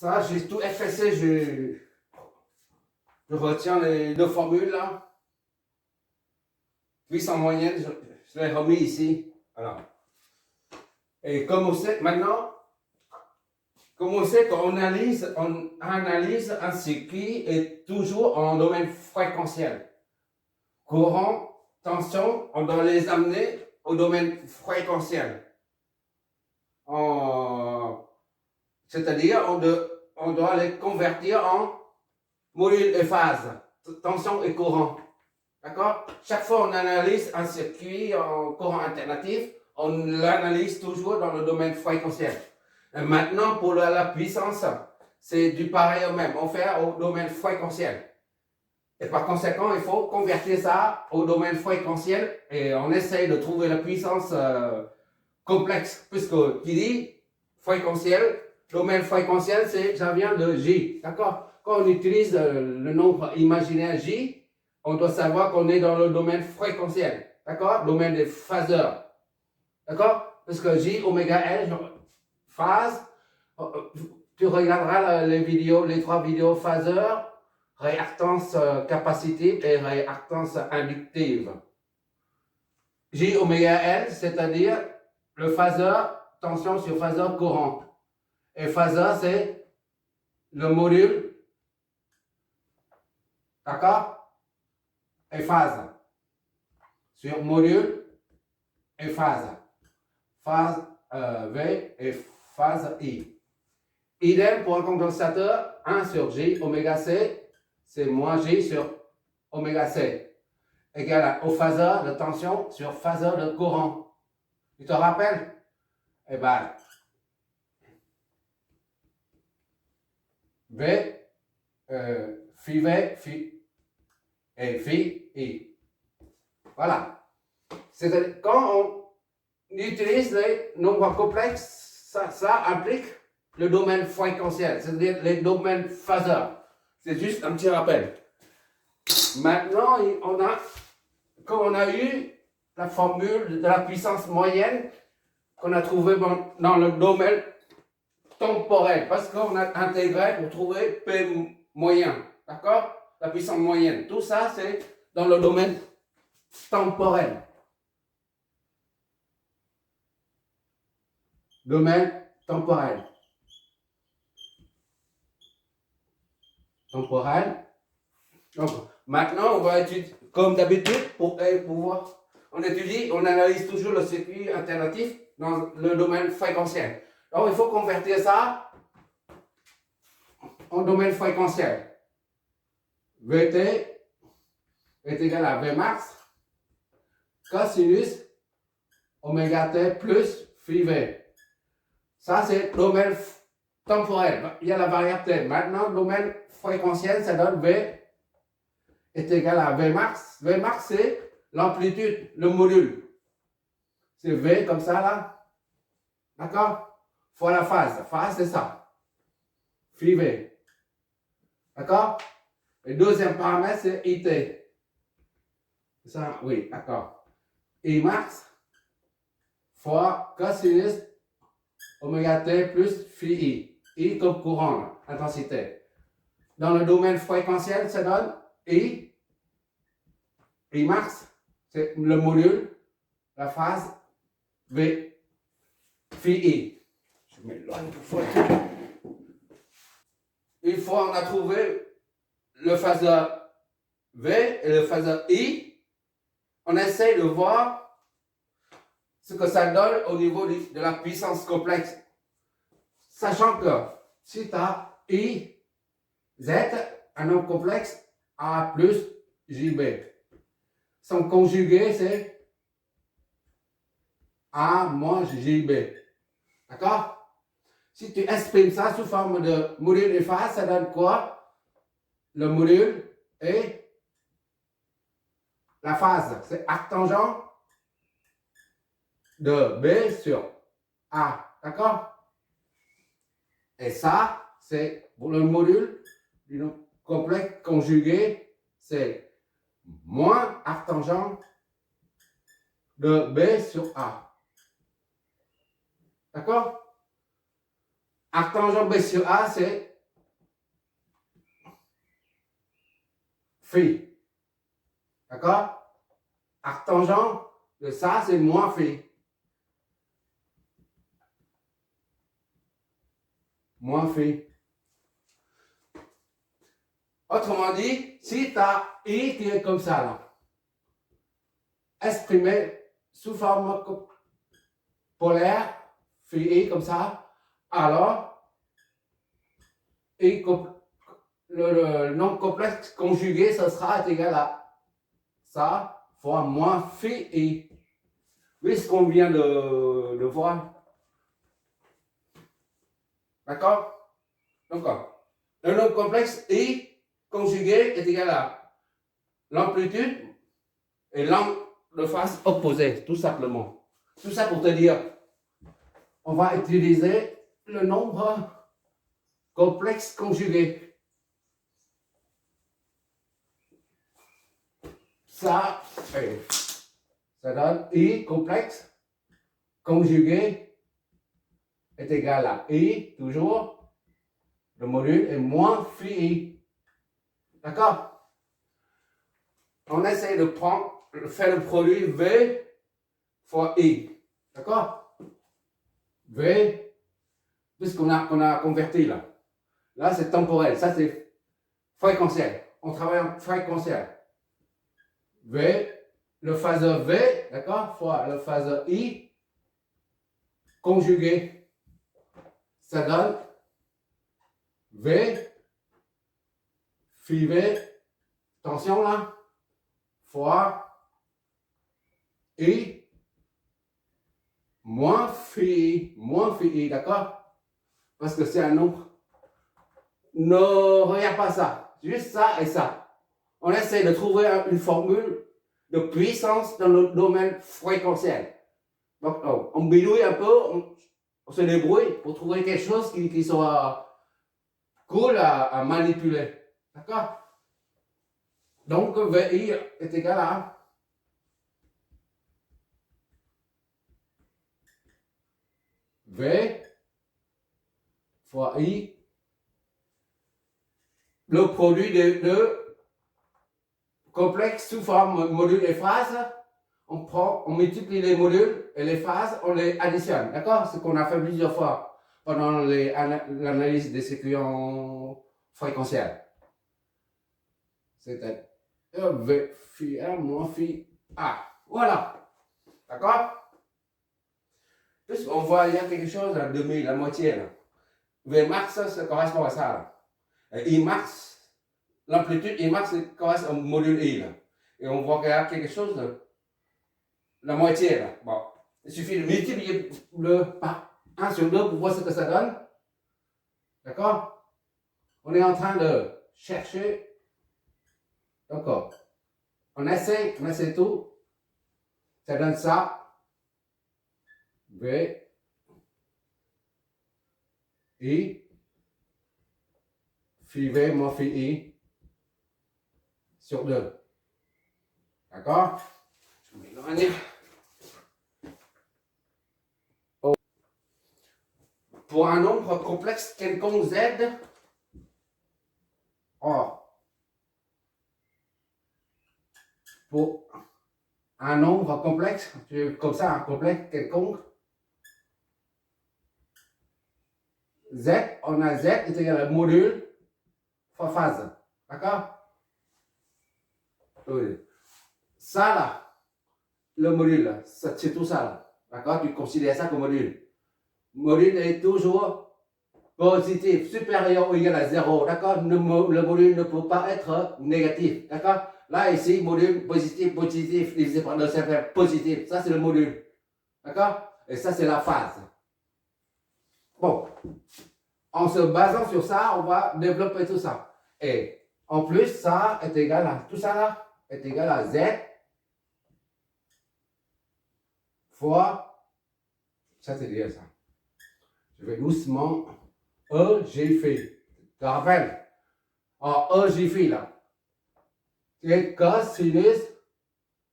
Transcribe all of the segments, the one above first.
Ça, j'ai tout effacé. Je retiens les deux formules là. Puissance moyenne, je l'ai remis ici. Voilà. Et comme on sait, maintenant, comme on sait qu'on analyse un circuit est toujours en domaine fréquentiel. Courant, tension, on doit les amener au domaine fréquentiel. C'est-à-dire, on doit les convertir en module et phase, tension et courant. D'accord? Chaque fois qu'on analyse un circuit en courant alternatif, on l'analyse toujours dans le domaine fréquentiel. Et maintenant, pour la puissance, c'est du pareil au même. On fait au domaine fréquentiel. Et par conséquent, il faut convertir ça au domaine fréquentiel et on essaye de trouver la puissance complexe. Puisque qui dit fréquentiel, domaine fréquentiel, ça vient de J. D'accord? Quand on utilise le nombre imaginaire J, on doit savoir qu'on est dans le domaine fréquentiel. D'accord? Domaine des phaseurs. D'accord? Parce que J, oméga L, phase, tu regarderas les trois vidéos phaseurs, réactance capacitive et réactance inductive. J oméga L, c'est-à-dire le phaseur, tension sur phaseur courant. Et phaseur, c'est le module, d'accord? Et phase. Sur module et phase. Phase V et phase I. Idem pour un condensateur, 1 sur J oméga C, c'est moins J sur oméga C, égal au phaseur de tension sur phaseur de courant. Tu te rappelles? Eh bien, V, phi V, phi et phi I. Voilà. C'est-à-dire, quand on utilise les nombres complexes, ça implique le domaine fréquentiel, c'est-à-dire les domaines phaseurs. C'est juste un petit rappel. Maintenant, comme on a eu la formule de la puissance moyenne qu'on a trouvée dans le domaine temporel, parce qu'on a intégré pour trouver P moyen, d'accord? La puissance moyenne. Tout ça, c'est dans le domaine temporel. Domaine temporel. Temporel. Donc, maintenant, on va étudier, comme d'habitude, pour pouvoir, on analyse toujours le circuit alternatif dans le domaine fréquentiel. Donc, il faut convertir ça en domaine fréquentiel. Vt est égal à Vmax cosinus oméga t plus phi V. Ça, c'est domaine temporel. Il y a la variable t. Maintenant, domaine fréquentiel, ça donne V est égal à Vmax. Vmax, c'est l'amplitude, le module. C'est V comme ça, là. D'accord? Fois la phase. Phase, c'est ça. Phi V. D'accord? Le deuxième paramètre, c'est IT. C'est ça? Oui, d'accord. Imax fois cosinus oméga t plus phi I. I comme courant, intensité. Dans le domaine fréquentiel, ça donne Imax, c'est le module, la phase V, phi I. Je m'éloigne pour fois. Une fois on a trouvé le phaseur V et le phaseur I, on essaie de voir ce que ça donne au niveau de la puissance complexe. Sachant que si tu as I, Z, un nombre complexe, A plus JB. Son conjugué, c'est A moins JB. D'accord? Si tu exprimes ça sous forme de module et phase, ça donne quoi? Le module et la phase. C'est arctangent de B sur A. D'accord? Et ça, c'est pour le module du nombre complexe conjugué, c'est moins arctangent de B sur A. D'accord? Arctangent B sur A, c'est phi. D'accord? Arctangent de ça, c'est moins phi. Moins phi. Autrement dit, si tu as I qui est comme ça, là, exprimé sous forme polaire, phi I comme ça, alors I, le nom complexe conjugué, ça sera égal à ça fois moins phi I. Oui, ce qu'on vient de voir. D'accord? Donc, le nom complexe I conjugué est égal à l'amplitude et l'angle de face opposé, tout simplement. Tout ça pour te dire, on va utiliser le nombre complexe conjugué. Ça donne I complexe conjugué est égal à I, toujours, le module est moins phi I. D'accord? On essaie de faire le produit V fois I. D'accord? V, puisqu'on a converti là. Là, c'est temporel. Ça, c'est fréquentiel. On travaille en fréquentiel. V, le phaseur V, d'accord, fois le phaseur I, conjugué. Ça donne V, phi V, tension là, fois I, moins phi I, d'accord? Parce que c'est un nombre. Ne regarde pas ça, juste ça et ça. On essaie de trouver une formule de puissance dans le domaine fréquentiel. Donc, on bidouille un peu, on se débrouille pour trouver quelque chose qui soit cool à manipuler. D'accord? Donc, VI est égal à V fois I, le produit de complexe sous forme module et phase. On multiplie les modules et les phases, on les additionne. D'accord? Ce qu'on a fait plusieurs fois pendant l'analyse des équations fréquentielles. C'est-à-dire V phi R moins phi A. Voilà. D'accord? Puisqu'on voit, il y a quelque chose à demi, la moitié. Là. V max, ça correspond à ça. Là. Et I max, l'amplitude I max correspond au module I. Là. Et on voit qu'il y a quelque chose de la moitié. Là. Bon. Il suffit de multiplier le par 1 sur 2 pour voir ce que ça donne. D'accord? On est en train de chercher. D'accord. On essaie tout. Ça donne ça. V. I. Phi V moins phi I. Sur 2. D'accord? Je vais m'éloigner. Pour un nombre complexe quelconque Z, pour un nombre complexe, comme ça, un complexe quelconque, Z, on a Z est égal à module fois phase. D'accord? Oui. Ça là, le module, c'est tout ça là. D'accord? Tu considères ça comme module. Module est toujours positif, supérieur ou égal à 0. D'accord? Le module ne peut pas être négatif. D'accord? Là, ici, module positif, divisé par 2, ça fait positif. Ça, c'est le module. D'accord? Et ça, c'est la phase. Bon. En se basant sur ça, on va développer tout ça. Et en plus, ça est égal à, tout ça là, est égal à Z fois, ça c'est dire ça. Je vais doucement, E, G, phi. Tu te rappelles? E, G, phi là. C'est cos, sinus,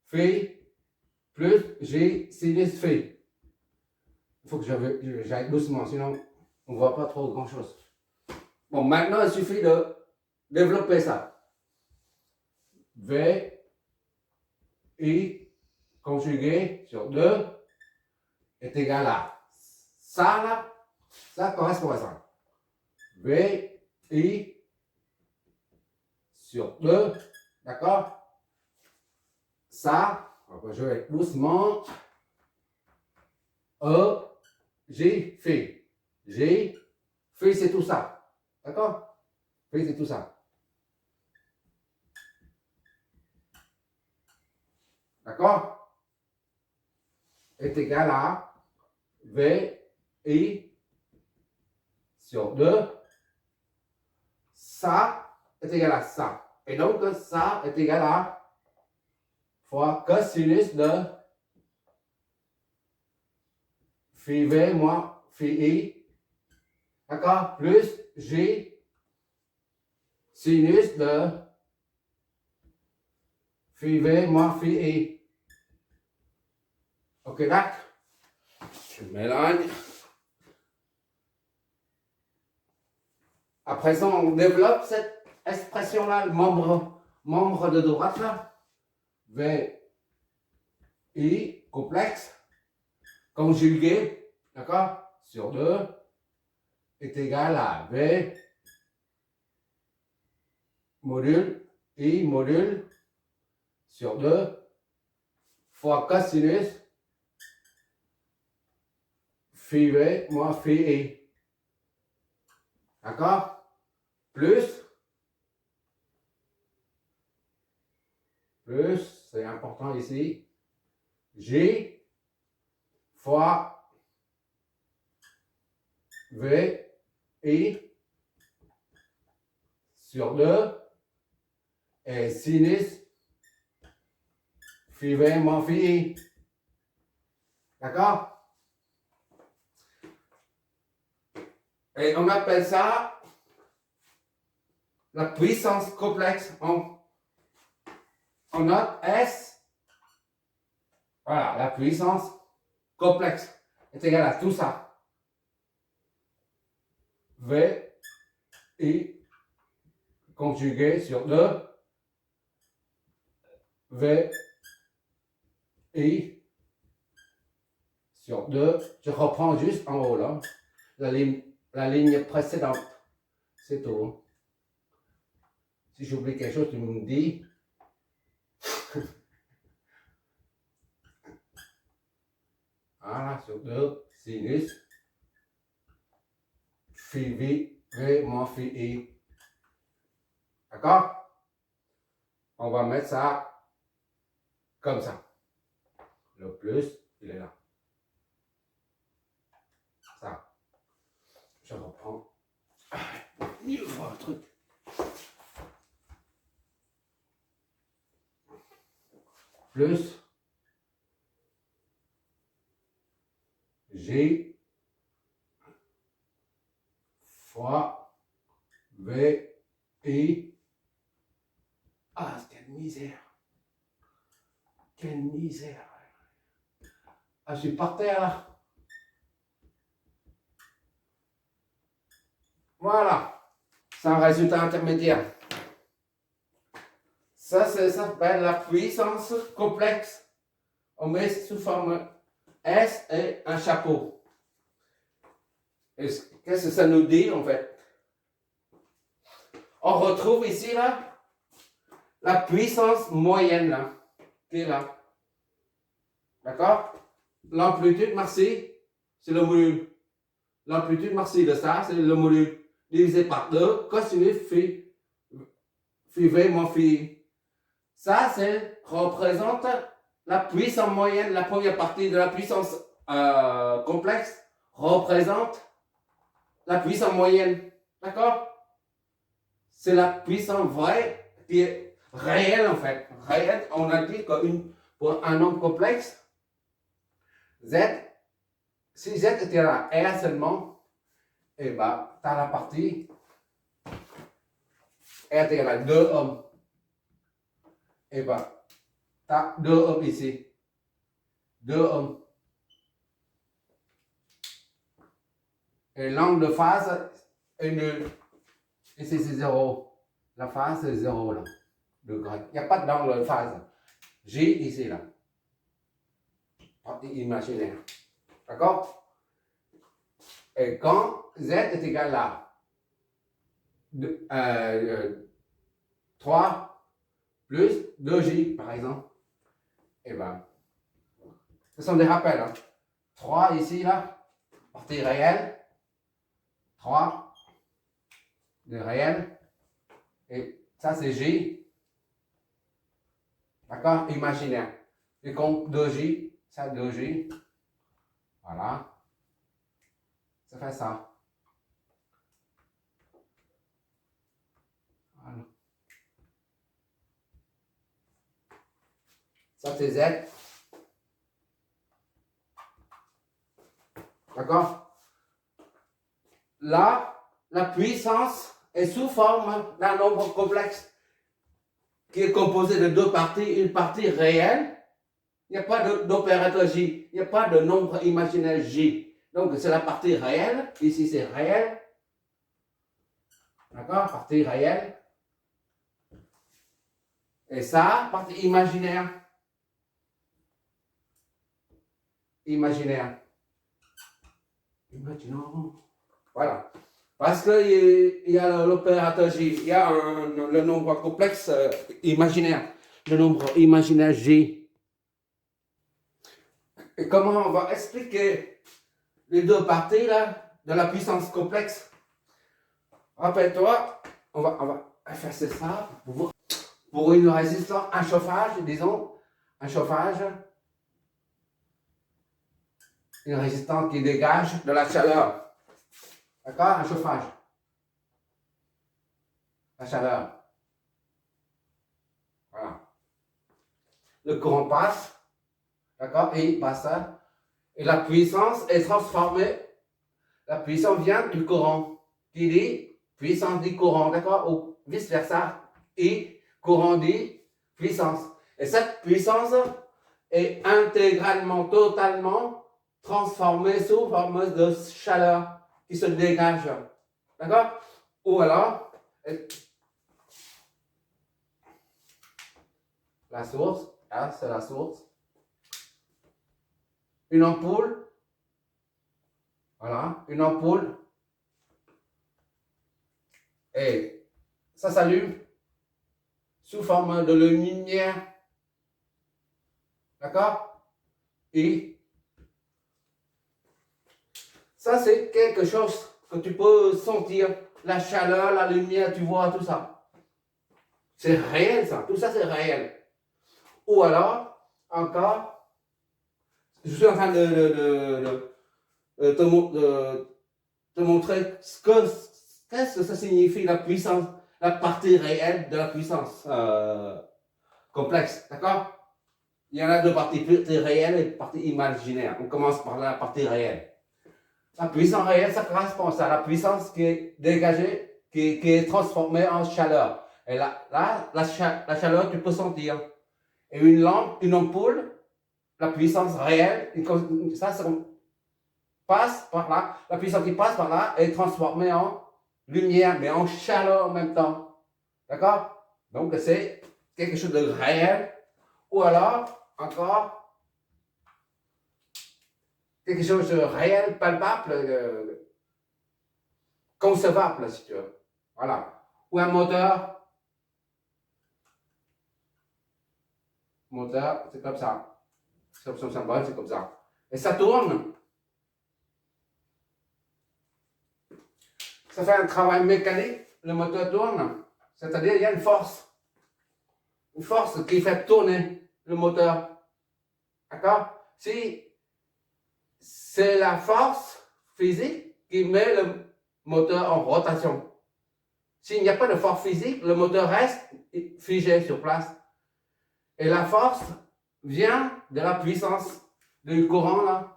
phi, plus G, sinus, phi. Il faut que j'aille doucement, sinon on ne voit pas trop grand chose. Bon, maintenant il suffit de développer ça. V, I, conjugué sur 2 est égal à ça là, ça correspond à ça. V, I sur 2, d'accord? Ça, je vais doucement. E, J, phi. J, phi c'est tout ça, d'accord? Phi c'est tout ça. D'accord? Est égal à V, I sur 2. Ça est égal à ça. Et donc, ça est égal à fois cosinus de phi V moins phi I. D'accord? Plus J sinus de phi V moins phi I. Ok, d'accord? Je mélange. À présent, on développe cette expression-là, le membre de droite là. V, I, complexe, conjugué, d'accord, sur 2, est égal à V, module, I, module, sur 2, fois cosinus, phi V moins phi I. D'accord? Plus, c'est important ici, J fois V, I sur 2 et sinus phi V moins phi I. D'accord? Et on appelle ça la puissance complexe. On note S. Voilà, la puissance complexe est égale à tout ça. V, I conjugué sur 2. V, I sur 2. Je reprends juste en haut là. La ligne précédente. C'est tout. Si j'oublie quelque chose, tu me dis. Voilà, sur 2, sinus, phi V moins phi I. D'accord? On va mettre ça comme ça. Le plus, il est là. Ça. Je reprends. Il faut un truc. Plus G fois V I. Ah, quelle misère. Quelle misère. Ah, je suis par terre là. Voilà. C'est un résultat intermédiaire. Ça s'appelle la puissance complexe. On met sous forme S et un chapeau. Qu'est-ce que ça nous dit en fait? On retrouve ici là la puissance moyenne là, qui est là. D'accord? L'amplitude maxi, c'est le module. L'amplitude maxi de ça, c'est le module. Divisé par 2, cosinus phi V moins phi. Ça, représente la puissance moyenne. La première partie de la puissance complexe représente la puissance moyenne. D'accord? C'est la puissance vraie qui est réelle en fait. Réelle, on a dit que pour un nombre complexe, Z, si Z était à R seulement, et ben, tu as la partie R est égal à 2 ohms. Et ben, tu as 2 ohms ici. 2 ohms. Et l'angle de phase est nul. Ici c'est 0. La phase c'est 0 là. degrés. Il n'y a pas d'angle de phase. J ici, là. Partie imaginaire. D'accord? Et quand Z est égal à 3 plus 2J, par exemple, et ben, ce sont des rappels. Hein. 3 ici, là, partie réelle. 3 de réel. Et ça, c'est J. D'accord? Imaginaire. Et comme 2J, ça 2J. Voilà. Ça fait ça. Voilà. Ça, c'est Z. D'accord? Là, la puissance est sous forme d'un nombre complexe qui est composé de deux parties. Une partie réelle. Il n'y a pas d'opérateur J. Il n'y a pas de nombre imaginaire J. Donc, c'est la partie réelle. Ici, c'est réel. D'accord? Partie réelle. Et ça, partie imaginaire. Imaginaire. Imaginons. Voilà. Parce qu'il y a l'opérateur J. Il y a le nombre complexe imaginaire. Le nombre imaginaire J. Et comment on va expliquer les deux parties là, de la puissance complexe? Rappelle-toi, on va effacer ça pour une résistance, un chauffage, disons, un chauffage, une résistance qui dégage de la chaleur. D'accord? Un chauffage. La chaleur. Voilà. Le courant passe. D'accord? Et il passe ça. Et la puissance est transformée. La puissance vient du courant. Qui dit puissance dit courant. D'accord? Ou vice versa. Et courant dit puissance. Et cette puissance est intégralement, totalement transformée sous forme de chaleur qui se dégage. D'accord? Ou alors, la source, là c'est la source. Une ampoule, voilà, une ampoule, et ça s'allume sous forme de lumière, d'accord? Et ça c'est quelque chose que tu peux sentir, la chaleur, la lumière, tu vois tout ça. C'est réel ça, tout ça c'est réel. Ou alors, encore, je suis en train de te montrer qu'est-ce que ça signifie la puissance, la partie réelle de la puissance complexe, d'accord? Il y en a deux parties, partie réelle et partie imaginaire. On commence par la partie réelle. La puissance réelle, ça correspond à la puissance qui est dégagée, qui est transformée en chaleur. Et là la chaleur, tu peux sentir. Et une lampe, une ampoule, la puissance réelle, ça passe par là, la puissance qui passe par là est transformée en lumière, mais en chaleur en même temps. D'accord? Donc c'est quelque chose de réel. Ou alors, encore, quelque chose de réel, palpable, concevable, si tu veux. Voilà. Ou un moteur. Moteur, c'est comme ça. C'est son symbole, c'est comme ça. Et ça tourne. Ça fait un travail mécanique, le moteur tourne. C'est-à-dire, il y a une force. Une force qui fait tourner le moteur. D'accord? Si c'est la force physique qui met le moteur en rotation. S'il n'y a pas de force physique, le moteur reste figé sur place. Et la force vient de la puissance du courant là.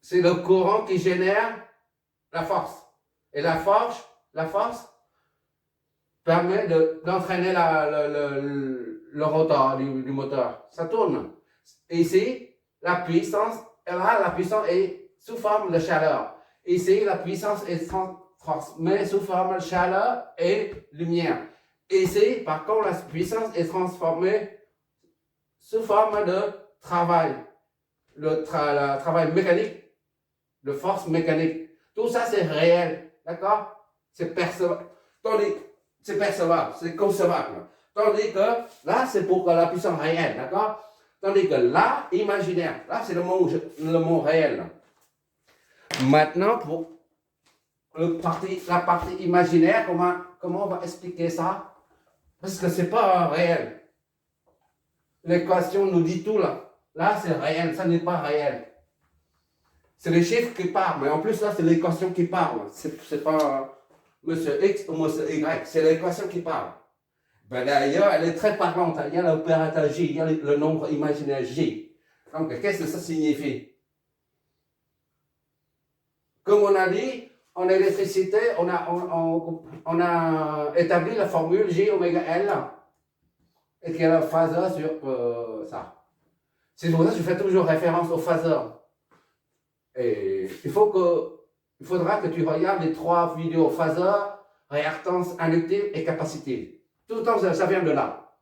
C'est le courant qui génère la force. Et la force permet d'entraîner le rotor du moteur. Ça tourne. Et ici, la puissance est sous forme de chaleur. Ici, la puissance est transmet sous forme de chaleur et lumière. Ici, par contre, la puissance est transformée sous forme de travail. Le travail mécanique, de force mécanique. Tout ça, c'est réel. D'accord? C'est percevable. C'est percevable, c'est concevable. Tandis que là, c'est pour la puissance réelle. D'accord? Tandis que là, imaginaire. Là, c'est le mot réel. Maintenant, pour la partie imaginaire, comment on va expliquer ça? Parce que c'est pas réel. L'équation nous dit tout là. Là, c'est réel, ça n'est pas réel. C'est les chiffres qui parlent, mais en plus là, c'est l'équation qui parle. C'est pas monsieur X ou monsieur Y, c'est l'équation qui parle. Ben d'ailleurs, elle est très parlante. Il y a l'opérateur J, il y a le nombre imaginaire J. Donc, qu'est-ce que ça signifie? Comme on a dit, en électricité, on a établi la formule J oméga L et qu'il y a la phaseur sur ça. C'est pour ça que je fais toujours référence au phaseur. Et il faudra que tu regardes les 3 vidéos phaseur, réactance inductive et capacitive. Tout le temps, ça vient de là.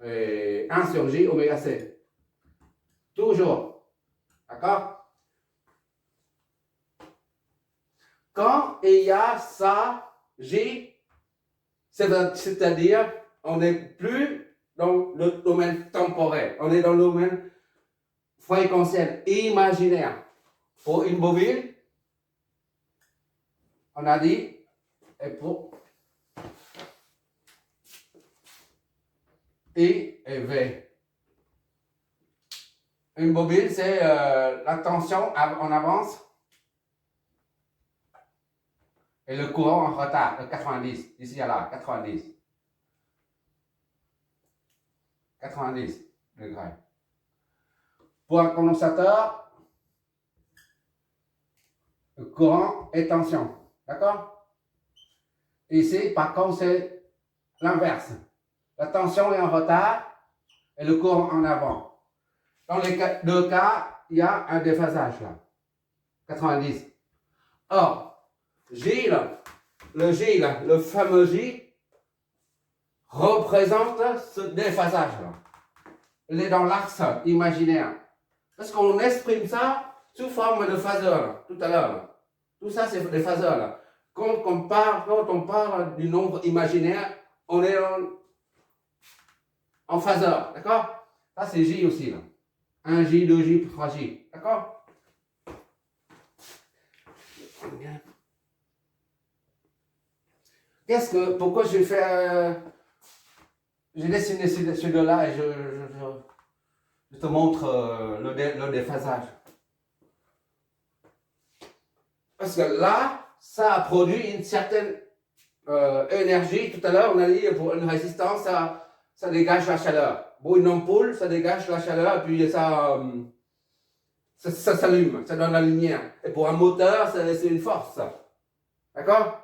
Et 1 sur J oméga C. Toujours. D'accord? Quand il y a ça, J, c'est-à-dire, on n'est plus dans le domaine temporel, on est dans le domaine fréquentiel, imaginaire. Pour une bobine, on a dit, et pour I et V. Une bobine, c'est la tension en avance et le courant en retard, de 90, d'ici à là, 90. 90 degrés. Pour un condensateur, le courant et tension. D'accord? Ici, par contre, c'est l'inverse. La tension est en retard et le courant en avant. Dans les deux cas, il y a un déphasage là. 90. Or, J là, le fameux J, représente ce déphasage là. Il est dans l'axe imaginaire. Parce qu'on exprime ça sous forme de phaseur, tout à l'heure. Tout ça, c'est des phaseurs. Là. Quand on parle du nombre imaginaire, on est en phaseur. D'accord? Ça, c'est J aussi. Là. 1J, 2J, 3J. D'accord? Pourquoi j'ai fait. J'ai dessiné ces deux-là et je te montre le déphasage. Parce que là, ça a produit une certaine énergie. Tout à l'heure, on a dit pour une résistance, ça dégage la chaleur. Pour une ampoule, ça dégage la chaleur et puis ça s'allume, ça donne la lumière. Et pour un moteur, c'est une force. D'accord?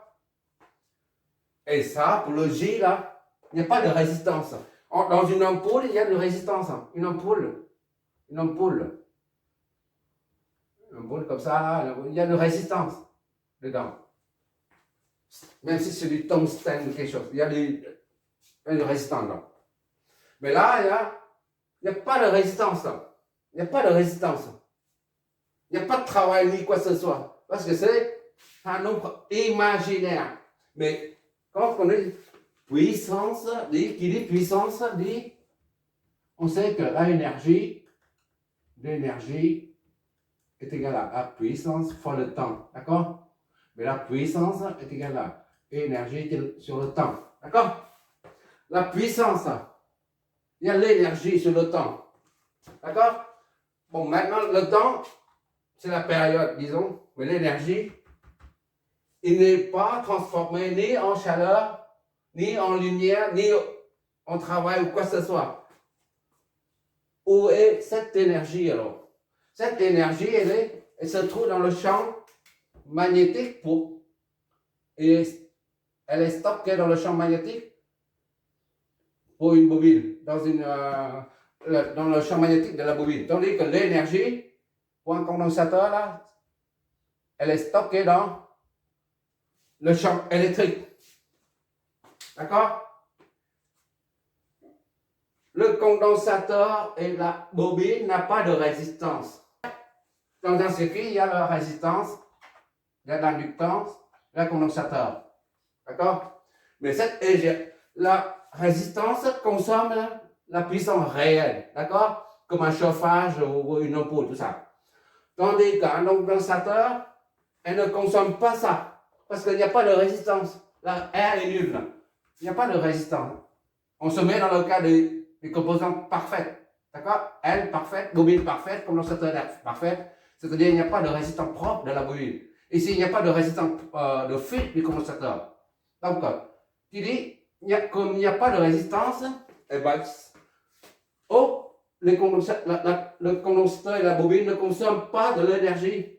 Et ça, pour le J, là, il n'y a pas de résistance. Dans une ampoule, il y a de résistance. Une ampoule comme ça, il y a de résistance dedans. Même si c'est du tungstène ou quelque chose, il y a de résistance là. Mais là, il n'y a pas de résistance. Il n'y a pas de résistance. Il n'y a pas de travail ni quoi que ce soit. Parce que c'est un nombre imaginaire. Mais quand on dit puissance, qui dit puissance, dit on sait que l'énergie est égale à la puissance fois le temps. D'accord? Mais la puissance est égale à l'énergie sur le temps. D'accord? La puissance, il y a l'énergie sur le temps. D'accord? Bon, maintenant, le temps, c'est la période, disons. Mais l'énergie, il n'est pas transformé ni en chaleur, ni en lumière, ni en travail ou quoi que ce soit. Où est cette énergie alors? Cette énergie, elle se trouve dans le champ magnétique et elle est stockée dans le champ magnétique pour une bobine, dans le champ magnétique de la bobine. Tandis que l'énergie, pour un condensateur, là, elle est stockée dans le champ électrique. D'accord? Le condensateur et la bobine n'ont pas de résistance. Dans un circuit, il y a la résistance, il y a l'inductance, il y a le condensateur. D'accord? Mais la résistance consomme la puissance réelle. D'accord? Comme un chauffage ou une ampoule, tout ça. Tandis qu'un condensateur, elle ne consomme pas ça. Parce qu'il n'y a pas de résistance. La R est nulle. Il n'y a pas de résistance. On se met dans le cas des composantes parfaites. D'accord? L parfaite, bobine parfaite, condensateur parfaite. C'est-à-dire qu'il n'y a pas de résistance propre de la bobine. Ici, il n'y a pas de résistance de fuite du condensateur. Donc, tu dis, comme il n'y a pas de résistance, eh ben, le condensateur et la bobine ne consomment pas de l'énergie.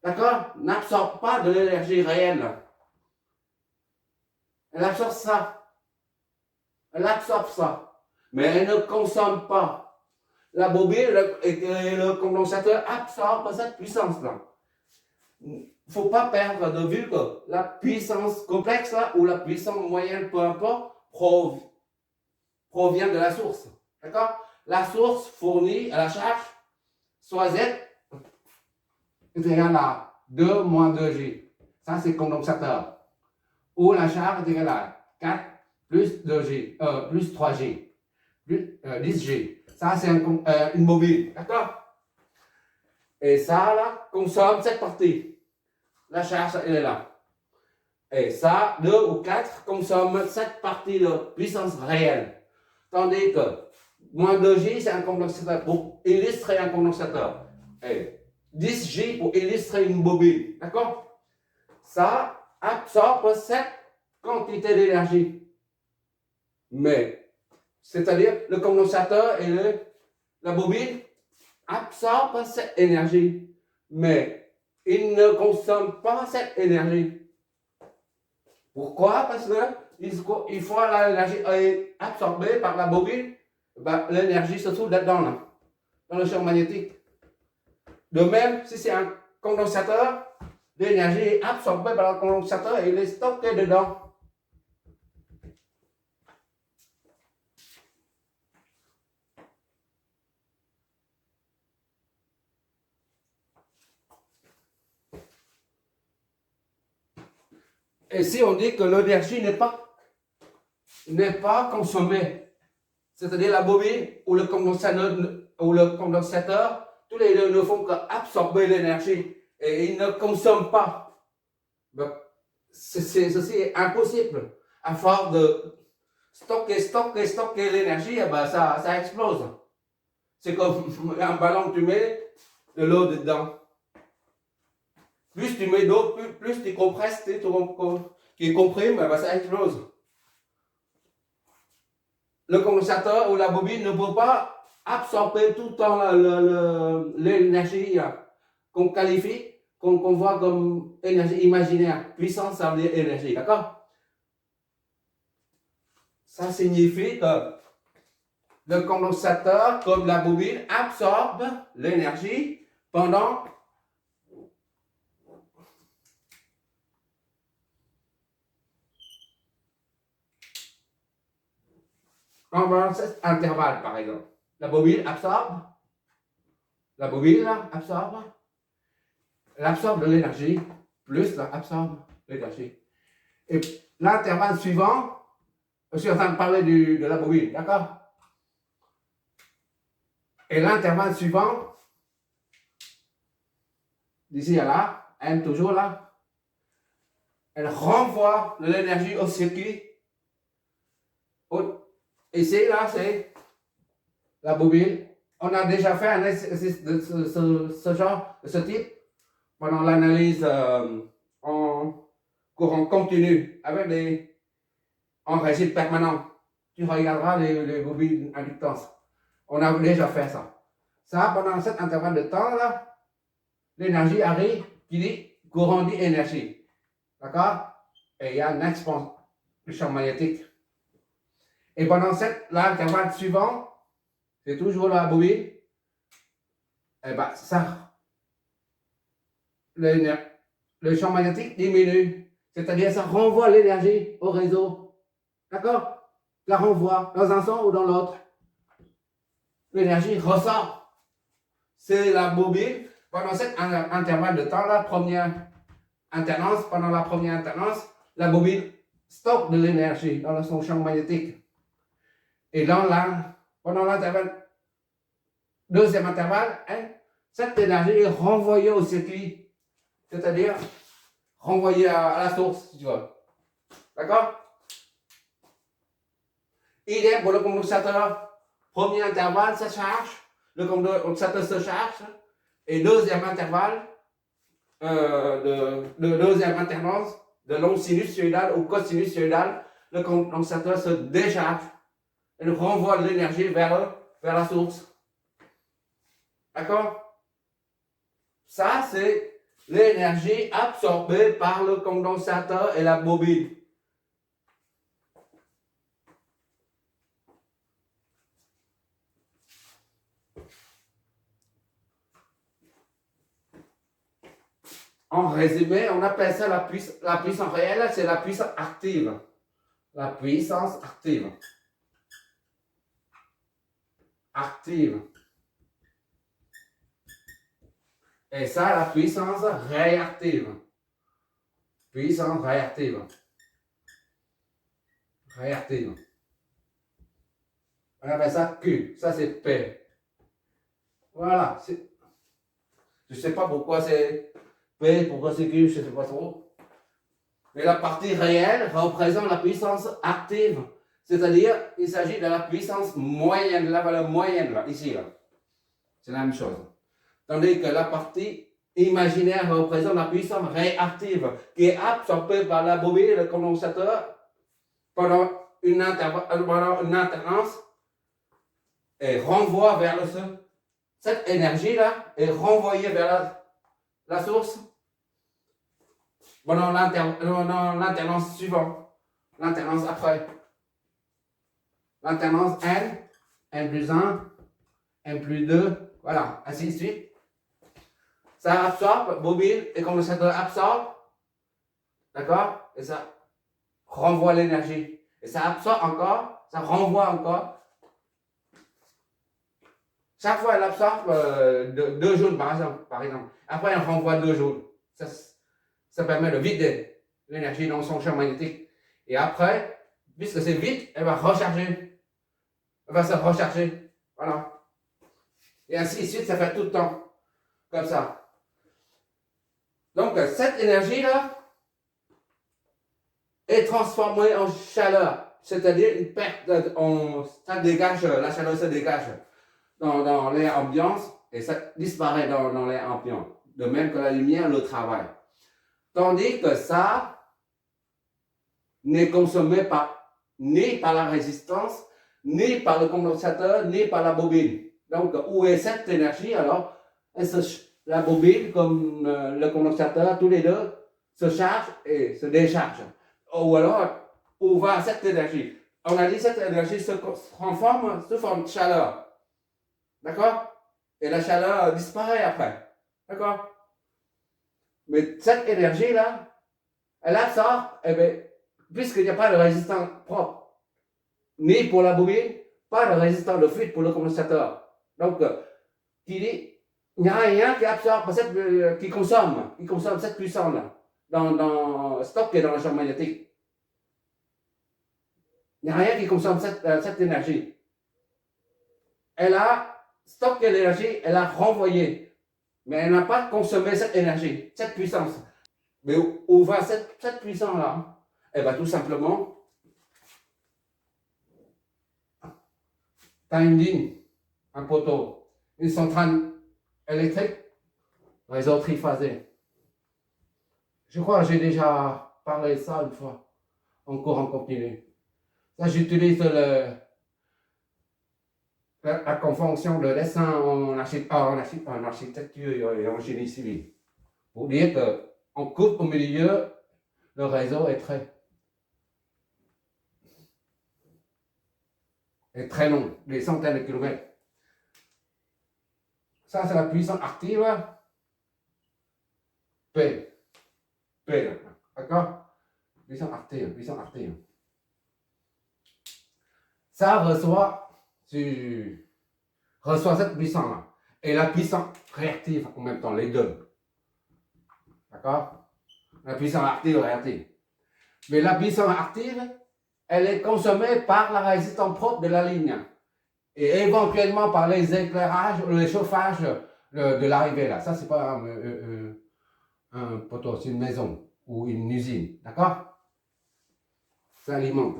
D'accord? N'absorbe pas de l'énergie réelle. Elle absorbe ça. Elle absorbe ça. Mais elle ne consomme pas. La bobine et le condensateur absorbent cette puissance-là. Il ne faut pas perdre de vue que la puissance complexe là, ou la puissance moyenne, peu importe, provient de la source. D'accord? La source fournit à la charge, soit Z est égal à 2 moins 2G. Ça, c'est le condensateur. Ou la charge est égale à 4 plus 2G, plus 3G, plus 10G. Ça, c'est une bobine. D'accord? Et ça, là, consomme cette partie. La charge, elle est là. Et ça, 2 ou 4 consomment cette partie de puissance réelle. Tandis que moins 2J, c'est un condensateur pour illustrer un condensateur. Et 10J pour illustrer une bobine. D'accord? Ça absorbe cette quantité d'énergie. Mais, c'est-à-dire, le condensateur et la bobine absorbent cette énergie. Mais, ils ne consomment pas cette énergie. Pourquoi? Parce que il faut l'énergie absorbée par la bobine, ben, l'énergie se trouve là-dedans, là, dans le champ magnétique. De même, si c'est un condensateur, l'énergie est absorbée par le condensateur et elle est stockée dedans. Et si on dit que l'énergie n'est pas consommée, c'est-à-dire la bobine ou le condensateur, tous les deux ne font qu'absorber l'énergie et ils ne consomment pas. Donc, ceci est impossible. À force de stocker l'énergie, eh ben ça explose. C'est comme un ballon que tu mets de l'eau dedans. Plus tu mets d'eau, plus tu compresses, tu comprimes, eh ben ça explose. Le condensateur ou la bobine ne peut pas absorber tout le temps l'énergie qu'on qualifie, qu'on voit comme énergie imaginaire. Puissance, ça veut dire énergie, d'accord? Ça signifie que le condensateur, comme la bobine, absorbe l'énergie pendant cet intervalle, par exemple. La bobine absorbe, elle absorbe de l'énergie, plus elle absorbe l'énergie. Et l'intervalle suivant, je suis en train de parler de la bobine, d'accord? Et l'intervalle suivant, d'ici à là, M toujours là, elle renvoie de l'énergie au circuit. Ici, là, c'est la bobine. On a déjà fait un exercice de ce genre, de ce type, pendant l'analyse en courant continu, en régime permanent. Tu regarderas les bobines inductances. On a déjà fait ça. Ça, pendant cet intervalle de temps-là, l'énergie arrive, qui dit courant dit énergie. D'accord? Et il y a une expansion du champ magnétique. Et pendant l'intervalle suivant, c'est toujours la bobine, et bien ça, le champ magnétique diminue. C'est-à-dire, ça renvoie l'énergie au réseau. D'accord? La renvoie dans un sens ou dans l'autre. L'énergie ressort. C'est la bobine. Pendant cet intervalle de temps, la première alternance, pendant la première alternance, la bobine stocke de l'énergie dans son champ magnétique. Et pendant l'intervalle, deuxième intervalle, hein, cette énergie est renvoyée au circuit. C'est-à-dire renvoyée à la source, si tu veux. D'accord? Idem pour le condensateur. Premier intervalle, ça charge. Le condensateur se charge. Et deuxième intervalle, de deuxième alternance, de l'onde sinusoïdale ou cosinusoïdale, le condensateur se décharge et renvoie l'énergie vers la source. D'accord? Ça, c'est l'énergie absorbée par le condensateur et la bobine. En résumé, on appelle ça la puissance réelle, c'est la puissance active. La puissance active. Active. Et ça, la puissance réactive. Puissance réactive. Réactive. On appelle ça Q. Ça, c'est P. Voilà. Je ne sais pas pourquoi c'est P, pourquoi c'est Q, je ne sais pas trop. Mais la partie réelle représente la puissance active. C'est-à-dire, il s'agit de la puissance moyenne, de la valeur moyenne, là, ici. Là. C'est la même chose. Tandis que la partie imaginaire représente la puissance réactive, qui est absorbée par la bobine et le condensateur pendant une alternance et renvoie vers le sol. Cette énergie-là est renvoyée vers la source pendant l'alternance suivante, l'alternance après. L'alternance N plus 1, N plus 2, voilà, ainsi de suite. Ça absorbe, bobine et condensateur absorbe, d'accord? Et ça renvoie l'énergie. Et ça absorbe encore, ça renvoie encore. Chaque fois, elle absorbe 2 joules, par exemple. Après, elle renvoie 2 joules. Ça permet de vider l'énergie dans son champ magnétique. Et après, puisque c'est vide, elle va recharger. Elle va se recharger. Voilà. Et ainsi de suite, ça fait tout le temps. Comme ça. Donc, cette énergie-là est transformée en chaleur. C'est-à-dire une perte, ça dégage, la chaleur se dégage dans l'air ambiance et ça disparaît dans l'air ambiant. De même que la lumière le travaille. Tandis que ça n'est consommé ni par la résistance, ni par le condensateur, ni par la bobine. Donc, où est cette énergie alors? La bobine, comme le condensateur, tous les deux se chargent et se déchargent. Ou alors, où va cette énergie? On a dit que cette énergie se transforme sous forme de chaleur. D'accord? Et la chaleur disparaît après. D'accord? Mais cette énergie-là, elle absorbe, eh bien, puisqu'il n'y a pas de résistance propre, ni pour la bobine, pas de résistance de fuite pour le condensateur. Donc, il n'y a rien qui absorbe, qui consomme cette puissance-là, stockée dans le champ magnétique. Il n'y a rien qui consomme cette énergie. Elle a stocké l'énergie, elle a renvoyé. Mais elle n'a pas consommé cette énergie, cette puissance. Mais où va cette puissance-là? Elle va tout simplement. Tu as une ligne, un poteau, une centrale électrique, réseau triphasé. Je crois que j'ai déjà parlé de ça une fois, en courant continu. Ça, j'utilise la convention de dessin en architecture et en génie civil. Pour dire qu'on coupe au milieu, le réseau est très long, des centaines de kilomètres. Ça, c'est la puissance active. P. D'accord? puissance active. Ça reçoit, tu reçois cette puissance-là. Et la puissance réactive en même temps, les deux. D'accord? La puissance active et réactive. Mais la puissance active, elle est consommée par la résistance propre de la ligne. Et éventuellement par les éclairages ou les chauffages de l'arrivée là. Ça, c'est pas un poteau, c'est une maison ou une usine. D'accord? Ça alimente.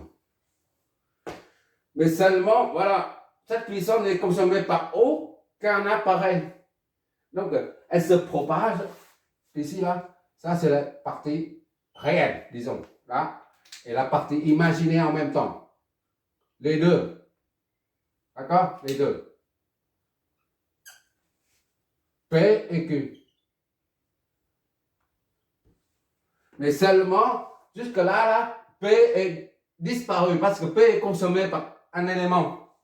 Mais seulement, voilà, cette puissance n'est consommée par aucun appareil. Donc, elle se propage ici, là. Ça, c'est la partie réelle, disons. Là. Et la partie imaginaire en même temps. Les deux. D'accord? Les deux. P et Q. Mais seulement, jusque-là, P est disparu parce que P est consommé par un élément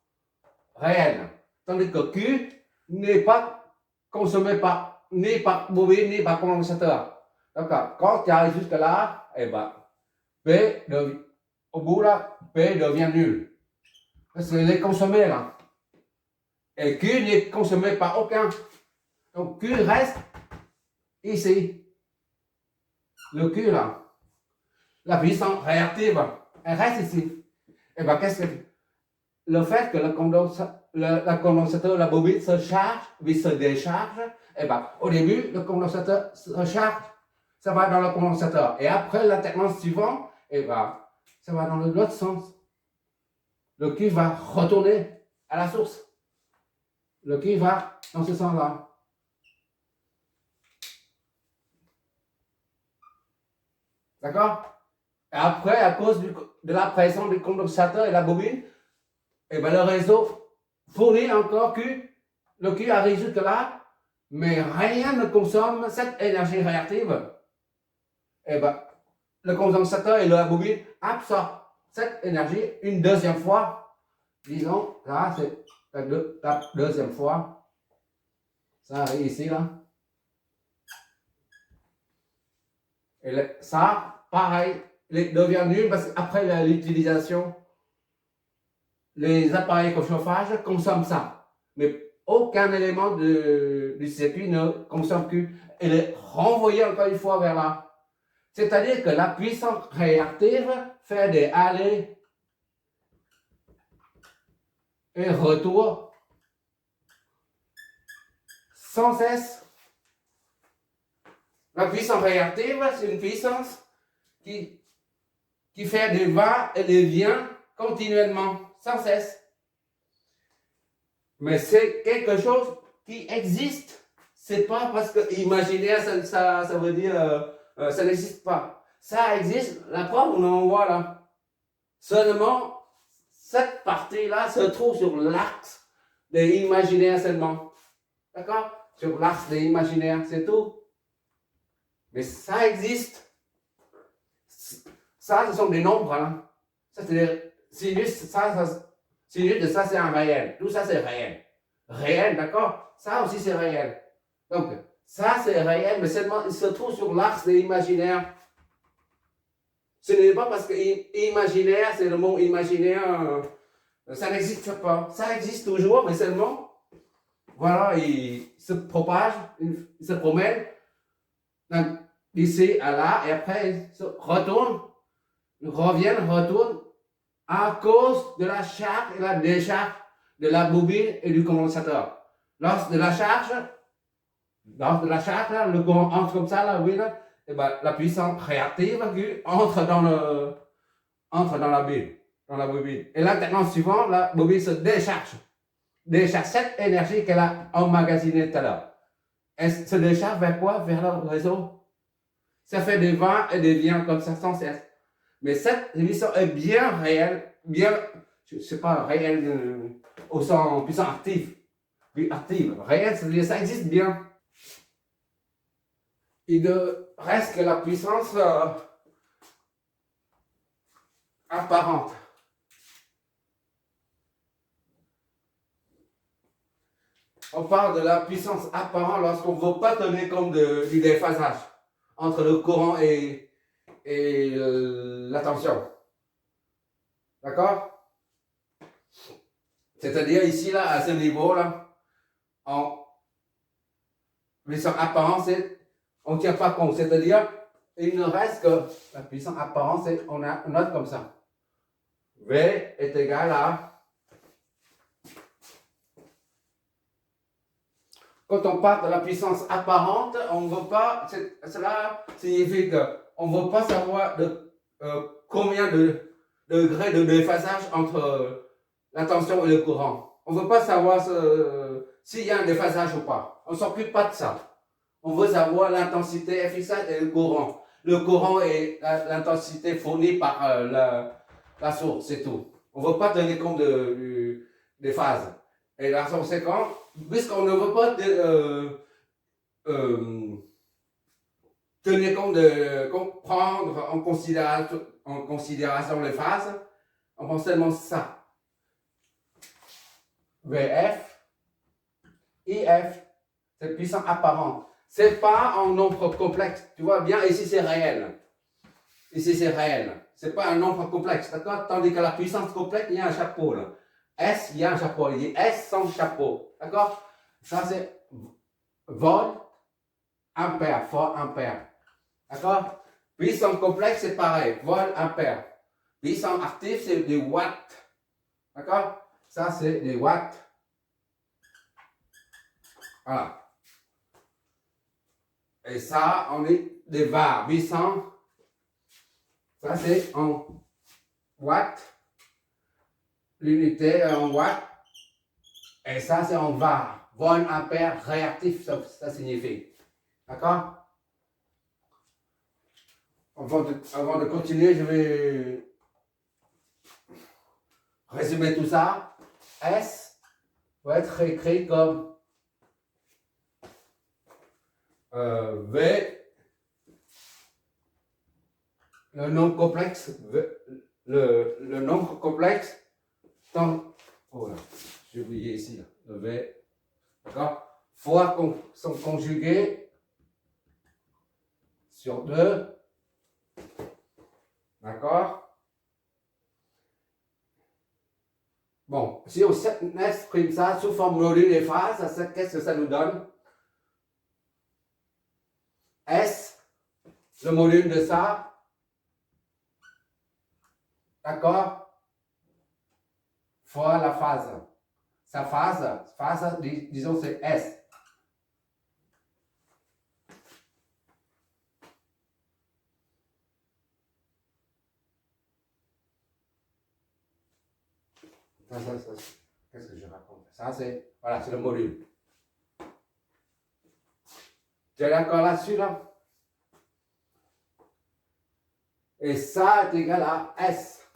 réel. Tandis que Q n'est pas consommé par, ni par bobine, ni par condensateur. D'accord? Quand tu arrives jusque-là, eh ben, au bout là, P devient nul. Parce qu'il est consommé là. Et Q n'est consommé par aucun. Donc Q reste ici. Le Q là. La puissance réactive, elle reste ici. Et bien qu'est-ce que. Le fait que le condensateur, la bobine se charge, puis se décharge, et bien au début, le condensateur se charge. Ça va dans le condensateur. Et après l'alternance suivante, et bien ça va dans l'autre sens. Le Q va retourner à la source. Le Q va dans ce sens-là. D'accord? Et après, à cause de la présence du condensateur et la bobine, et ben le réseau fournit encore Q. Le Q arrive jusque là, mais rien ne consomme cette énergie réactive. Et ben le condensateur et la bobine absorbent cette énergie une deuxième fois. Disons, là, c'est la deuxième fois. Ça arrive ici, là. Et ça, pareil, devient nul parce qu'après l'utilisation, les appareils de chauffage consomment ça. Mais aucun élément du circuit ne consomme Q. Elle est renvoyée encore une fois vers là. C'est-à-dire que la puissance réactive fait des allers et retours sans cesse. La puissance réactive, c'est une puissance qui fait des va et des vient continuellement, sans cesse. Mais c'est quelque chose qui existe. C'est pas parce que imaginaire, ça veut dire ça n'existe pas. Ça existe, la preuve, on en voit là. Seulement, cette partie-là se trouve sur l'axe des imaginaires seulement. D'accord? Sur l'axe des imaginaires, c'est tout. Mais ça existe. Ça, ce sont des nombres. Hein. Ça, c'est des sinus. Sinus de ça, c'est un réel. Tout ça, c'est réel. Réel, d'accord? Ça aussi, c'est réel. Donc, ça, c'est réel, mais seulement il se trouve sur l'axe des imaginaires. Ce n'est pas parce que imaginaire, c'est le mot imaginaire, ça n'existe pas. Ça existe toujours, mais seulement, voilà, il se propage, il se promène d'ici à là, et après, il se retourne, retourne, à cause de la charge et la décharge de la bobine et du condensateur. Lors de la charge, là, le courant entre comme ça, là, oui, là, et ben, la puissance réactive entre dans la bobine. Et là, maintenant, suivant, la bobine se décharge cette énergie qu'elle a emmagasinée tout à l'heure. Elle se décharge vers quoi? Vers le réseau. Ça fait des va et des viens comme ça sans cesse. Mais cette émission est bien réelle, je ne sais pas, réelle au sens puissance active. Réelle, c'est-à-dire ça existe bien. Il ne reste que la puissance apparente. On parle de la puissance apparente lorsqu'on ne veut pas tenir compte du déphasage entre le courant et et la tension. D'accord? C'est-à-dire ici, là, à ce niveau-là, en puissance apparente, on ne tient pas compte. C'est-à-dire, il ne reste que la puissance apparente, on note comme ça. V est égal à... Quand on parle de la puissance apparente, on ne veut pas... Cela signifie qu'on ne veut pas savoir combien de degrés de déphasage entre la tension et le courant. On ne veut pas savoir s'il y a un déphasage ou pas. On ne s'occupe pas de ça. On veut savoir l'intensité efficace et le courant. Le courant est l'intensité fournie par la source, c'est tout. On ne veut pas tenir compte des phases. Et la conséquence, puisqu'on ne veut pas tenir compte prendre en considération les phases, on pense seulement ça. VF, IF, c'est puissance apparente. C'est pas un nombre complexe. Tu vois bien, ici c'est réel. Ici c'est réel. C'est pas un nombre complexe, d'accord? Tandis que la puissance complexe, il y a un chapeau là. S, il y a un chapeau. Il dit S sans chapeau. D'accord? Ça c'est volt, ampère, fois ampère. D'accord? Puissance complexe, c'est pareil. Volt, ampère. Puissance active, c'est des watts. D'accord? Ça c'est des watts. Voilà. Et ça, on est des var. 800. Ça c'est en watts. L'unité en watts. Et ça c'est en var. Volt, ampère, réactif, ça signifie. D'accord? Avant de continuer, je vais résumer tout ça. S va être écrit comme V, le nombre complexe, le nombre complexe, oh là, j'ai oublié ici, là, le V, d'accord? Fois son conjugué sur 2. D'accord? Bon, si on exprime ça sous forme module et phase, qu'est-ce que ça nous donne? S, le module de ça, d'accord? Fois la phase. Sa phase, disons c'est S. Qu'est-ce que je raconte? Ça, c'est, voilà, c'est le module. Tu es d'accord là-dessus, là? Et ça est égal à S.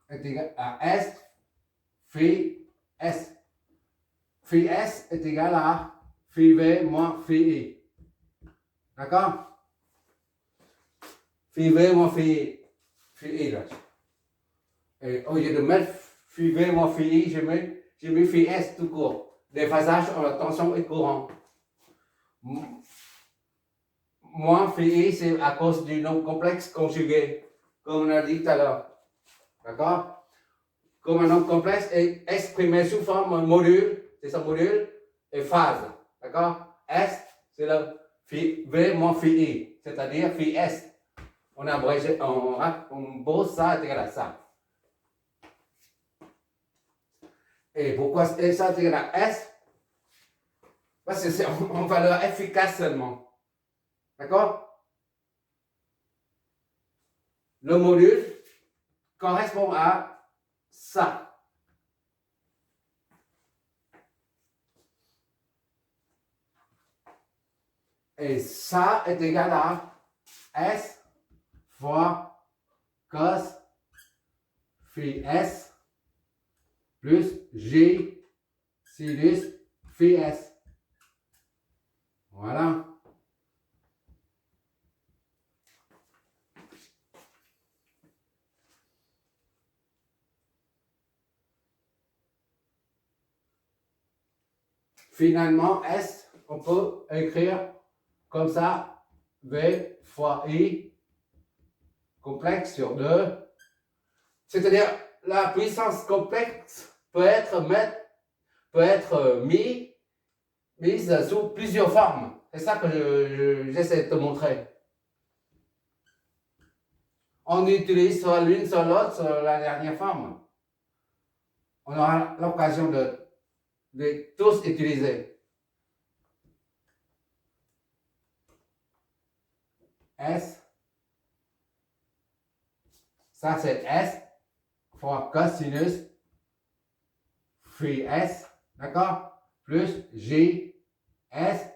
Est égal à S, phi S. Phi S est égal à phi V moins phi I. D'accord? Phi V moins phi I, là. Et au lieu de mettre phi V moins phi I, j'ai mis phi S tout court. Déphasage entre tension et courant. Moins phi I, c'est à cause du nombre complexe conjugué, comme on a dit tout à l'heure. D'accord? Comme un nombre complexe est exprimé sous forme module, c'est son module, et phase. D'accord? S, c'est le phi V moins phi I, c'est-à-dire phi S. On abrège, on pose ça est égal à ça. Et pourquoi ça est égal à S? Parce que c'est en valeur efficace seulement. D'accord? Le module correspond à ça. Et ça est égal à S fois cos phi S plus J sinus phi S. Voilà. Finalement, S, on peut écrire comme ça, V fois I complexe sur 2. C'est-à-dire, la puissance complexe peut être mise sous plusieurs formes. C'est ça que j'essaie de te montrer. On utilise soit l'une, soit l'autre, soit la dernière forme. On aura l'occasion de tous utiliser. S. Ça, c'est S fois cosinus phi S. D'accord? Plus J S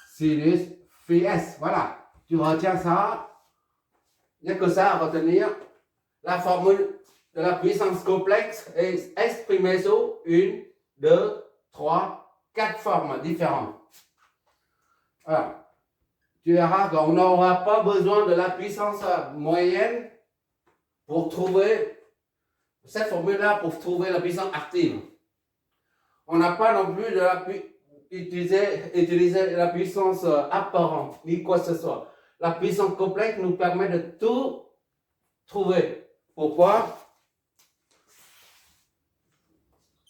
sinus phi S. Voilà. Tu retiens ça. Il n'y a que ça à retenir. La formule de la puissance complexe est exprimée sous 1, 2, 3, 4 formes différentes. Voilà. Tu verras qu'on n'aura pas besoin de la puissance moyenne pour trouver cette formule-là, pour trouver la puissance active. On n'a pas non plus utiliser la puissance apparente, ni quoi que ce soit. La puissance complexe nous permet de tout trouver. Pourquoi?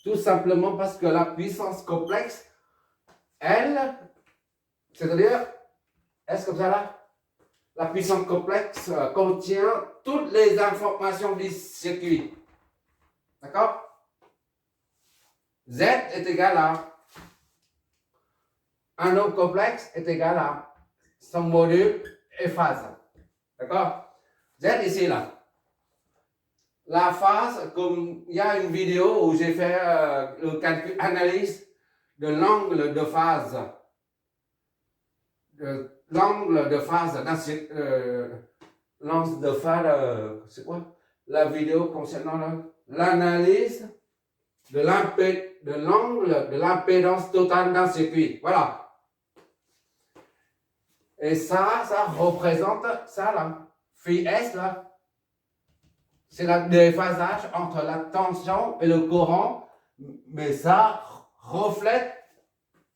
Tout simplement parce que la puissance complexe, elle, c'est-à-dire, est-ce comme ça là? La puissance complexe contient toutes les informations du circuit. D'accord? Z est égal à un nombre complexe est égal à son module et phase. D'accord? Z ici là. La phase, comme il y a une vidéo où j'ai fait le calcul, analyse de l'angle de phase. L'angle de phase c'est quoi? La vidéo concernant l'analyse de l'angle de l'impédance totale d'un circuit. Voilà. Et ça représente ça là. Phi S là. C'est le déphasage entre la tension et le courant, mais ça reflète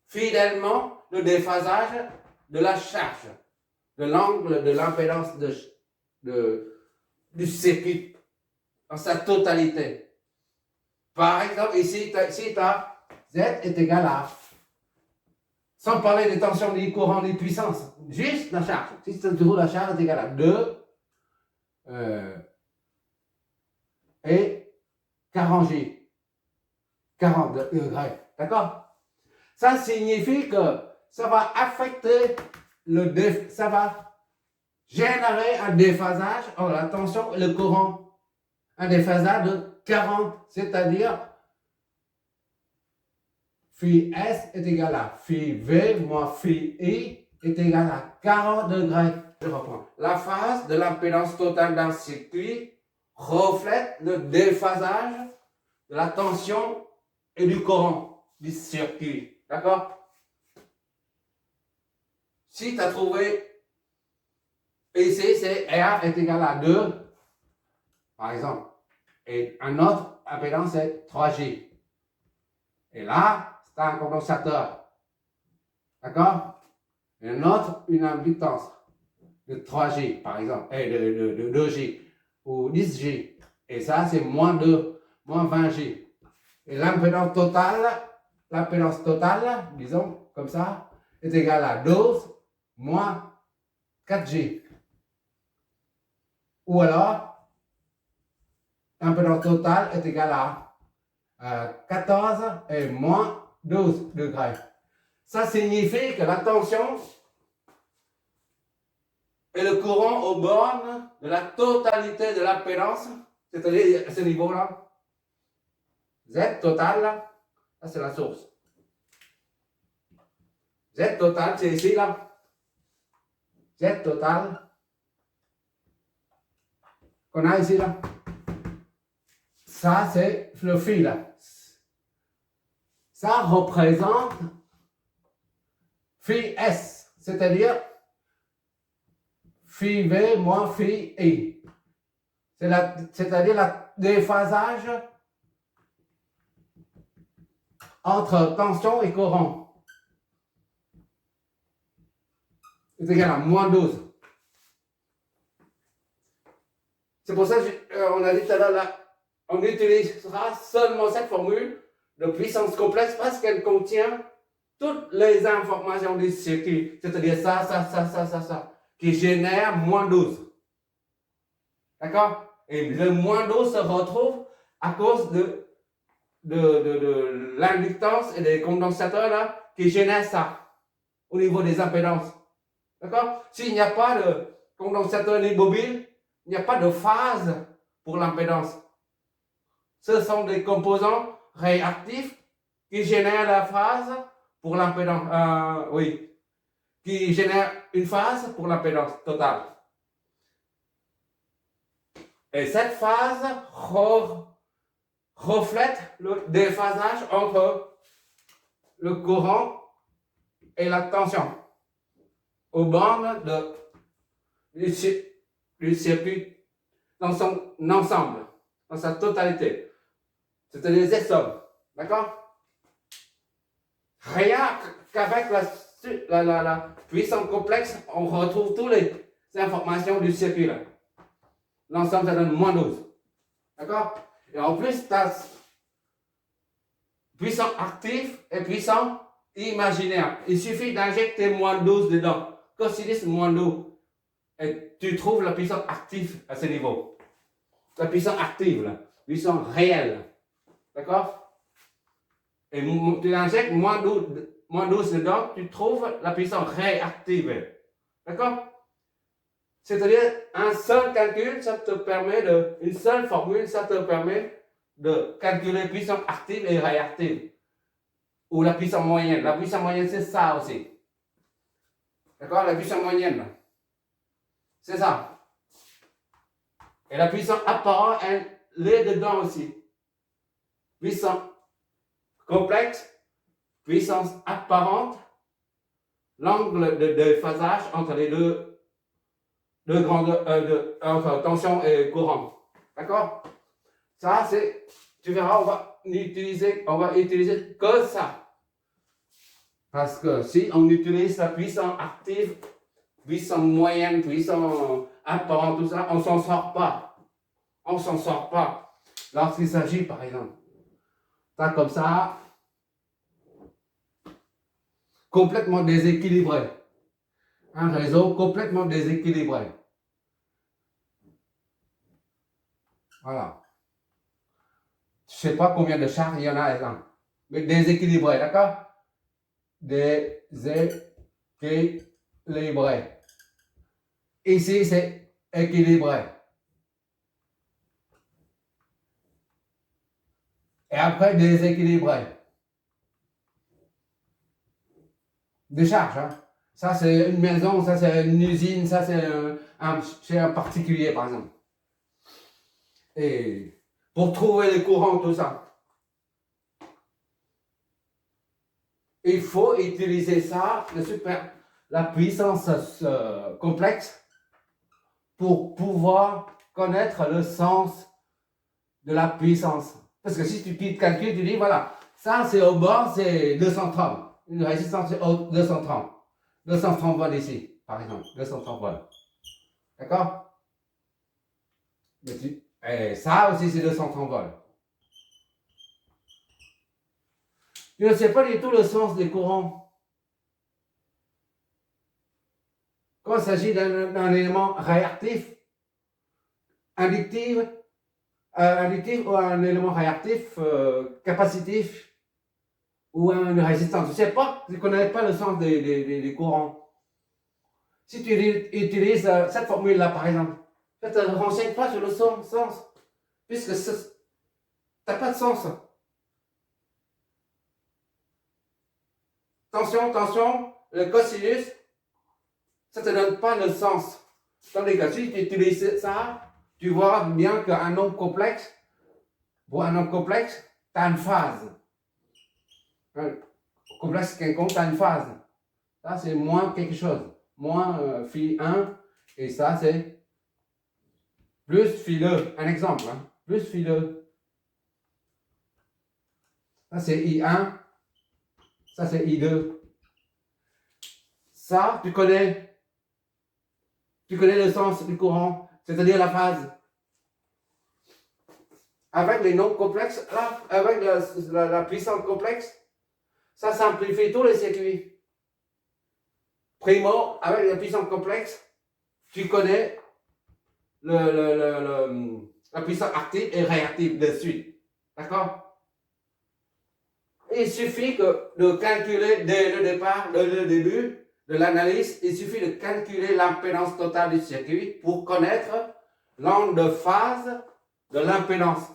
fidèlement le déphasage de la charge, de l'angle de l'impédance du circuit dans sa totalité. Par exemple, ici, si tu as Z est égal à, sans parler des tensions, des courants, des puissances, juste la charge. Si toujours la charge est égale à 2 et 40 J, 40 degrés. D'accord? Ça signifie que ça va affecter ça va générer un déphasage entre la tension et le courant. Un déphasage de 40, c'est-à-dire phi S est égal à phi V moins phi I est égal à 40 degrés. Je reprends. La phase de l'impédance totale d'un circuit reflète le déphasage de la tension et du courant du circuit. D'accord? Si tu as trouvé ici, c'est R est égal à 2, par exemple, et un autre impédance c'est 3J. Et là, c'est un condensateur. D'accord? Et un autre, une impédance de 3J, par exemple, et de 2J, ou 10J. Et ça, c'est moins 2, moins 20J. Et l'impédance totale, disons, comme ça, est égale à 12 moins 4J. Ou alors, l'impédance totale est égale à 14 et moins 12 degrés. Ça signifie que la tension et le courant aux bornes de la totalité de l'impédance, c'est-à-dire à ce niveau-là, Z total, là, ça c'est la source. Z total, c'est ici, là. Z total, qu'on a ici, là. Ça, c'est le fil, là. Ça représente phi S, c'est-à-dire phi V moins phi I. C'est-à-dire le déphasage entre tension et courant. est égal à moins 12. C'est pour ça qu'on a dit tout à l'heure, là, on utilisera seulement cette formule de puissance complexe parce qu'elle contient toutes les informations du circuit, c'est-à-dire ça, qui génère moins 12. D'accord? Et le moins 12 se retrouve à cause de l'inductance et des condensateurs là, qui génèrent ça au niveau des impédances. D'accord? S'il n'y a pas de condensateur ni bobine, il n'y a pas de phase pour l'impédance. Ce sont des composants réactifs qui génèrent la phase pour l'impédance. Qui génèrent une phase pour l'impédance totale. Et cette phase reflète le déphasage entre le courant et la tension aux bornes du circuit dans son ensemble, dans sa totalité. C'est-à-dire les sommes. D'accord? Rien qu'avec la puissance complexe, on retrouve toutes les informations du circuit là. L'ensemble, ça donne moins 12. D'accord? Et en plus, tu as puissant actif et puissant imaginaire. Il suffit d'injecter moins 12 dedans. Cosinus moins 12. Et tu trouves la puissance active à ce niveau. La puissance active, la puissance réelle. D'accord? Et tu injectes moins 12 dedans, tu trouves la puissance réactive. D'accord? C'est-à-dire, un seul calcul, ça te permet une seule formule, ça te permet de calculer puissance active et réactive. Ou la puissance moyenne. La puissance moyenne, c'est ça aussi. D'accord? La puissance moyenne. C'est ça. Et la puissance apparente, elle est dedans aussi. Puissance complexe, puissance apparente, l'angle de phasage entre les deux grandes, entre tension et courant. D'accord? Ça, c'est, tu verras, on va utiliser que ça. Parce que si on utilise la puissance active, puissance moyenne, puissance apparente, tout ça, on ne s'en sort pas. On ne s'en sort pas. Lorsqu'il s'agit, par exemple, ça comme ça, complètement déséquilibré. Un réseau complètement déséquilibré. Voilà. Je ne sais pas combien de charges il y en a là. Mais déséquilibré, d'accord? Déséquilibré. Ici, c'est équilibré. Et après, déséquilibré. Des charges, hein. Ça, c'est une maison, ça, c'est une usine, ça, c'est un particulier, par exemple. Et pour trouver les courants, tout ça, il faut utiliser ça, la puissance complexe, pour pouvoir connaître le sens de la puissance. Parce que si tu calcules, tu dis, voilà, ça c'est au bord, c'est 230. Une résistance, c'est 230. 230 volts ici, par exemple. 230 volts. D'accord? Et ça aussi, c'est 230 volts. Tu ne sais pas du tout le sens des courants. Quand il s'agit d'un élément réactif, inductif ou un élément réactif, capacitif, ou une résistance. Tu ne sais pas, tu ne connais pas le sens des courants. Si tu utilises cette formule-là, par exemple, ça ne te renseigne pas sur le sens, puisque ça n'a pas de sens. Tension, le cosinus, ça ne te donne pas le sens. Tandis que si tu utilises ça, tu vois bien qu'un nombre complexe, pour un nombre complexe, tu as une phase. Un complexe quelconque, tu as une phase. Ça, c'est moins quelque chose. Moins phi 1, et ça, c'est plus phi 2. Un exemple, hein. Plus phi 2. Ça, c'est I1. Ça, c'est I2. Ça, tu connais Tu connais le sens du courant, c'est-à-dire la phase. Avec les nombres complexes, là, avec la puissance complexe, ça simplifie tous les circuits. Primo, avec la puissance complexe, tu connais la puissance active et réactive de suite. D'accord? Il suffit de calculer dès le départ, dès le début de l'analyse, il suffit de calculer l'impédance totale du circuit pour connaître l'angle de phase de l'impédance.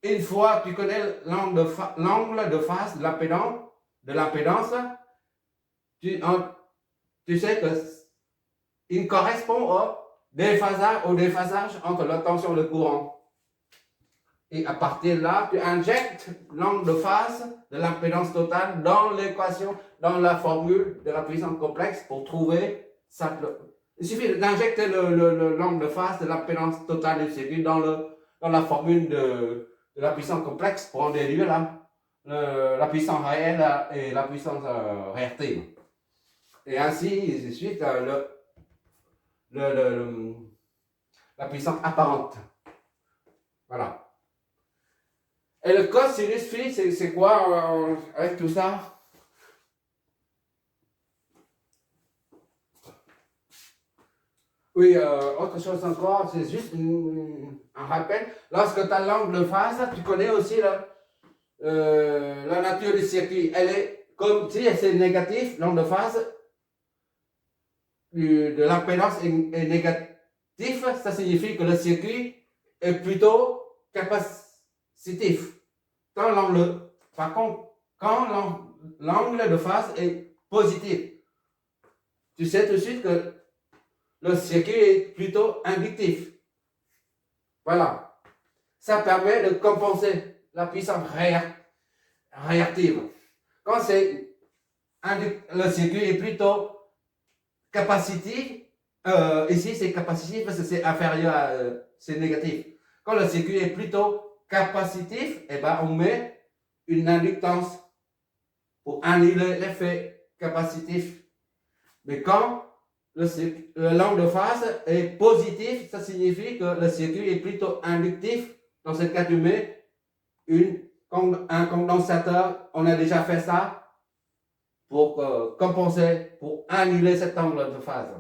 Une fois que tu connais l'angle de phase de l'impédance, tu sais qu'il correspond au déphasage entre la tension et le courant. Et à partir de là, tu injectes l'angle de phase de l'impédance totale dans l'équation, dans la formule de la puissance complexe pour trouver ça. Il suffit d'injecter l'angle de phase de l'impédance totale du circuit dans la formule de la puissance complexe pour en déduire la puissance réelle et la puissance réactive. Et ainsi de suite, la puissance apparente. Voilà. Et le cosinus phi, c'est quoi avec tout ça? Oui, autre chose encore, c'est juste un rappel. Lorsque tu as l'angle de phase, tu connais aussi la nature du circuit. Elle est comme si c'est négatif, l'angle de phase de l'impédance est négatif, ça signifie que le circuit est plutôt capacitif. Par contre, quand l'angle de phase est positif, tu sais tout de suite que le circuit est plutôt inductif. Voilà. Ça permet de compenser la puissance réactive. Quand le circuit est plutôt capacitif, ici c'est capacitif parce que c'est inférieur c'est négatif. Quand le circuit est plutôt capacitif, eh ben, on met une inductance pour annuler l'effet capacitif. Mais quand l'angle de phase est positif, ça signifie que le circuit est plutôt inductif. Dans ce cas, tu mets un condensateur. On a déjà fait ça pour compenser, pour annuler cet angle de phase.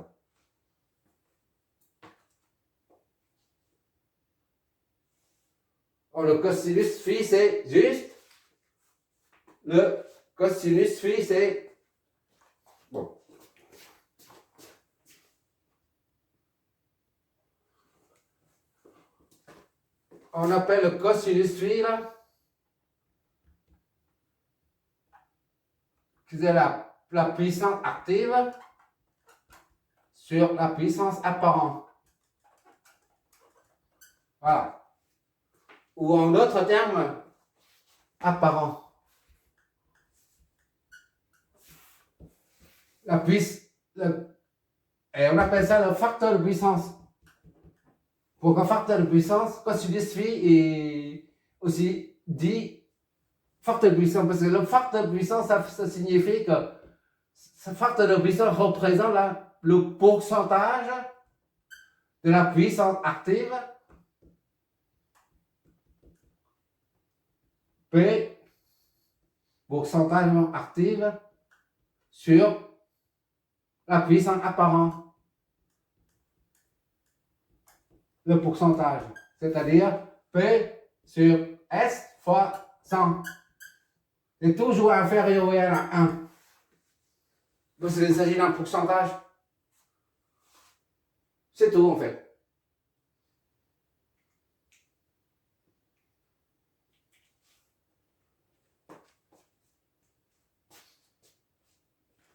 Le cosinus phi, c'est juste. Le cosinus phi, c'est. Bon. On appelle le cosinus phi, là. C'est la puissance active sur la puissance apparente. Voilà. Ou en d'autres termes, apparent. Et on appelle ça le facteur de puissance. Pour un facteur de puissance, cosinus phi est aussi dit facteur de puissance, parce que le facteur de puissance, ça signifie que ce facteur de puissance représente le pourcentage de la puissance active P, pourcentage active sur la puissance apparente. Le pourcentage, c'est-à-dire P sur S fois 100. C'est toujours inférieur ou égal à 1. Donc il s'agit d'un pourcentage. C'est tout en fait.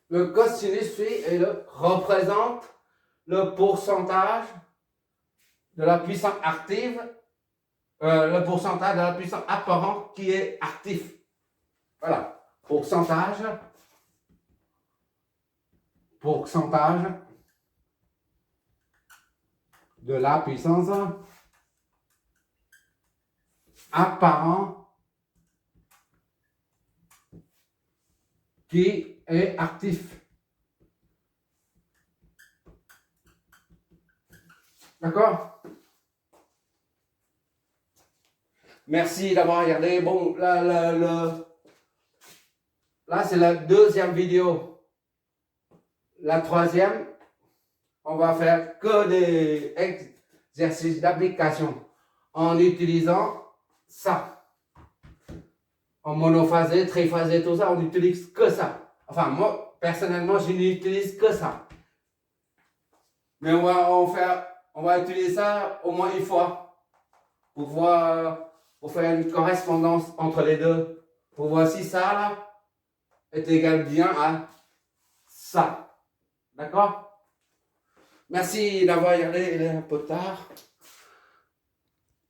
Le cosinus phi représente le pourcentage de la puissance active, le pourcentage de la puissance apparente qui est actif. Voilà. Pourcentage de la puissance apparente qui est actif. D'accord? Merci d'avoir regardé. Bon, là c'est la deuxième vidéo. La troisième, on va faire que des exercices d'application en utilisant ça. En monophasé, triphasé, tout ça, on n'utilise que ça. Enfin, moi, personnellement, je n'utilise que ça. Mais on va utiliser ça au moins une fois pour voir, pour faire une correspondance entre les deux. Pour voir si ça, là, est égal bien à ça. D'accord? Merci d'avoir regardé, il est un peu tard.